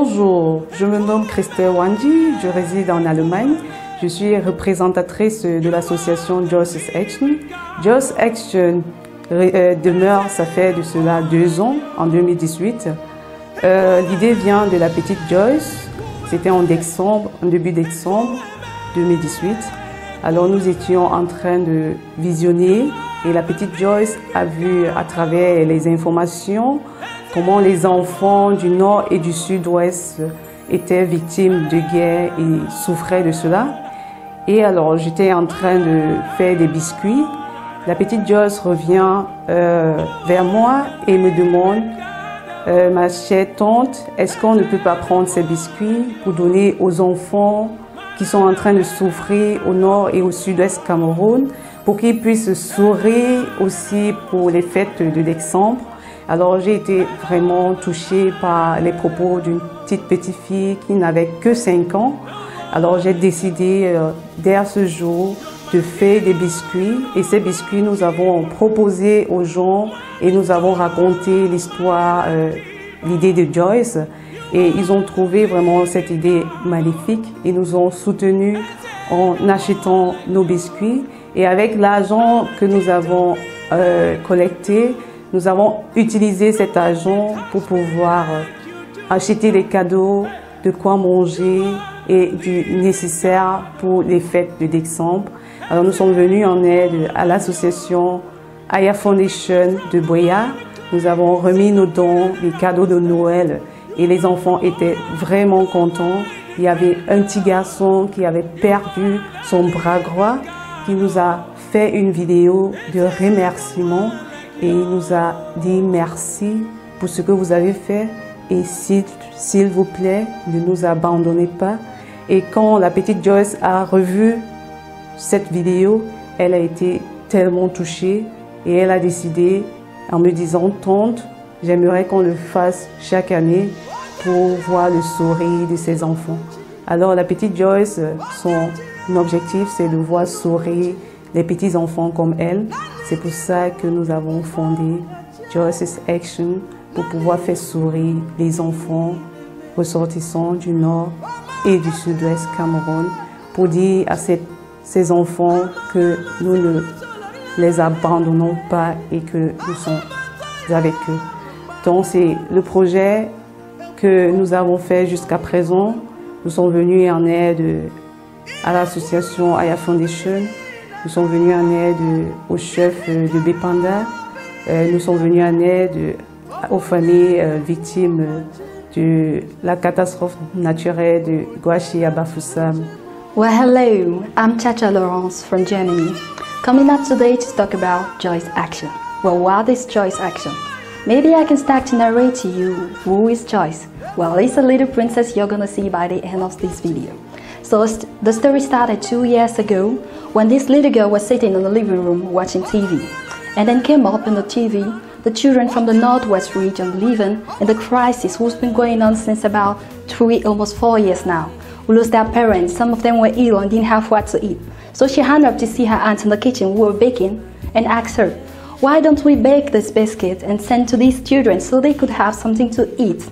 Bonjour, je me nomme Christelle Wandi, je réside en Allemagne. Je suis représentatrice de l'association Joyce's Action. Joyce's Action demeure, ça fait de cela 2 ans, en 2018. L'idée vient de la petite Joyce, c'était en début décembre 2018. Alors nous étions en train de visionner et la petite Joyce a vu à travers les informations comment les enfants du nord et du sud-ouest étaient victimes de guerre et souffraient de cela. Et alors j'étais en train de faire des biscuits. La petite Joyce revient vers moi et me demande ma chère tante, est-ce qu'on ne peut pas prendre ces biscuits pour donner aux enfants qui sont en train de souffrir au nord et au sud-ouest Cameroun pour qu'ils puissent sourire aussi pour les fêtes de décembre. Alors j'ai été vraiment touchée par les propos d'une petite fille qui n'avait que 5 ans. Alors j'ai décidé dès ce jour de faire des biscuits et ces biscuits nous avons proposé aux gens et nous avons raconté l'histoire, l'idée de Joyce et ils ont trouvé vraiment cette idée magnifique et nous ont soutenus en achetant nos biscuits et avec l'argent que nous avons collecté, nous avons utilisé cet argent pour pouvoir acheter des cadeaux, de quoi manger et du nécessaire pour les fêtes de décembre. Alors nous sommes venus en aide à l'association Aya Foundation de Boya. Nous avons remis nos dons, les cadeaux de Noël et les enfants étaient vraiment contents. Il y avait un petit garçon qui avait perdu son bras droit qui nous a fait une vidéo de remerciement et il nous a dit merci pour ce que vous avez fait et s'il vous plaît, ne nous abandonnez pas. Et quand la petite Joyce a revu cette vidéo, elle a été tellement touchée et elle a décidé en me disant « Tante, j'aimerais qu'on le fasse chaque année pour voir le sourire de ses enfants. » Alors la petite Joyce, son objectif c'est de voir sourire les petits enfants comme elle. C'est pour ça que nous avons fondé Joyce's Action pour pouvoir faire sourire les enfants ressortissants du nord et du sud-ouest Cameroun pour dire à ces enfants que nous ne les abandonnons pas et que nous sommes avec eux. Donc c'est le projet que nous avons fait jusqu'à présent. Nous sommes venus en aide à l'association Aya Foundation. Nous sommes venus en aide au chef de Bepanda. Nous sommes venus en aide aux familles victimes de la catastrophe naturelle de Gouachi à Bafoussam. Well, hello, I'm Chacha Laurence from Germany, coming up today to talk about Joyce's Action. Well, what is Joyce's Action? Maybe I can start to narrate to you who is Joyce. Well, it's a little princess you're gonna see by the end of this video. So the story started 2 years ago when this little girl was sitting in the living room watching TV. And then came up in the TV the children from the Northwest region living in the crisis who's been going on since about 3, almost 4 years now. Who lost their parents, some of them were ill and didn't have what to eat. So she ran up to see her aunt in the kitchen who were baking and asked her, why don't we bake this biscuit and send to these children so they could have something to eat?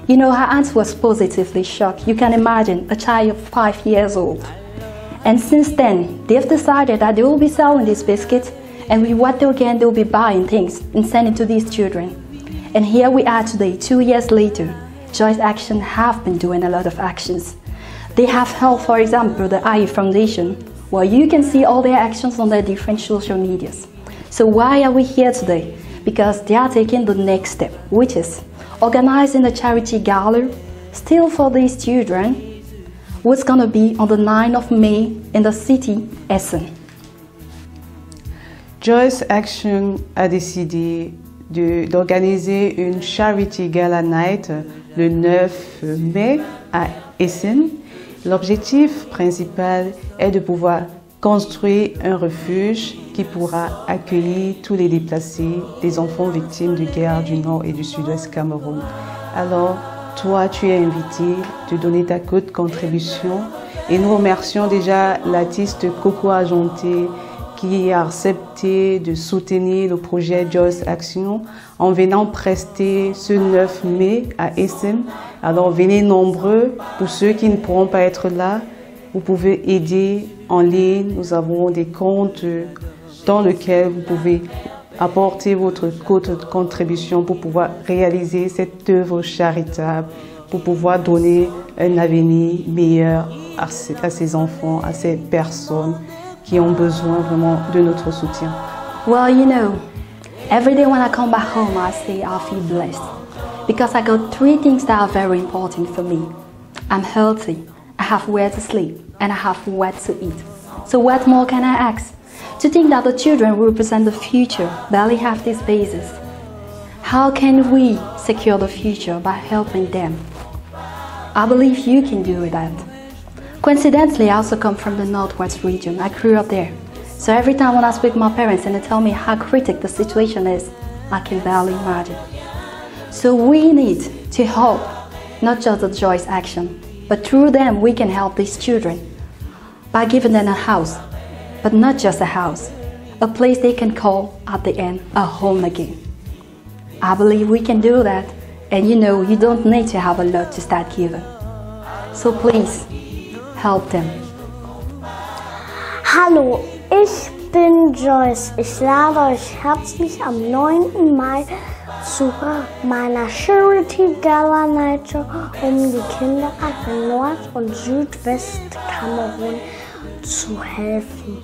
You know, her aunt was positively shocked. You can imagine a child of 5 years old. And since then, they've decided that they will be selling these biscuits and with what they'll get, they'll be buying things and sending to these children. And here we are today, 2 years later. Joyce's Action have been doing a lot of actions. They have helped, for example, the Aya Foundation, where you can see all their actions on their different social medias. So why are we here today? Because they are taking the next step, which is organizing a charity gala still for these children, what's gonna be on the 9th of May in the city Essen. Joyce's Action a décidé d'organiser une Charity Gala Night le 9 mai à Essen. L'objectif principal est de pouvoir construire un refuge qui pourra accueillir tous les déplacés, les enfants victimes de guerre du Nord et du Sud-Ouest Cameroun. Alors, toi, tu es invité de donner ta contribution et nous remercions déjà l'artiste Coco Argenté qui a accepté de soutenir le projet Joyce Action en venant prester ce 9 mai à Essen. Alors venez nombreux. Pour ceux qui ne pourront pas être là, vous pouvez aider en ligne. Nous avons des comptes dans lesquels vous pouvez apporter votre contribution pour pouvoir réaliser cette œuvre charitable, pour pouvoir donner un avenir meilleur à ces enfants, à ces personnes qui ont besoin vraiment de notre soutien. Well, you know, every day when I come back home, I say I feel blessed because I got 3 things that are very important for me. I'm healthy, I have where to sleep, and I have what to eat. So what more can I ask? To think that the children who represent the future barely have these bases. How can we secure the future by helping them? I believe you can do that. Coincidentally, I also come from the Northwest region. I grew up there. So every time when I speak to my parents and they tell me how critical the situation is, I can barely imagine. So we need to help, not just the Joyce Action, but through them we can help these children by giving them a house, but not just a house, a place they can call at the end a home again. I believe we can do that, and you know you don't need to have a lot to start giving. So please, help them. Hallo, ich bin Joyce. Ich lade euch herzlich am 9. Mai zu meiner Charity Gala Night um die Kinder in Nord- und Südwestkamerun zu helfen.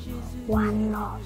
One Love.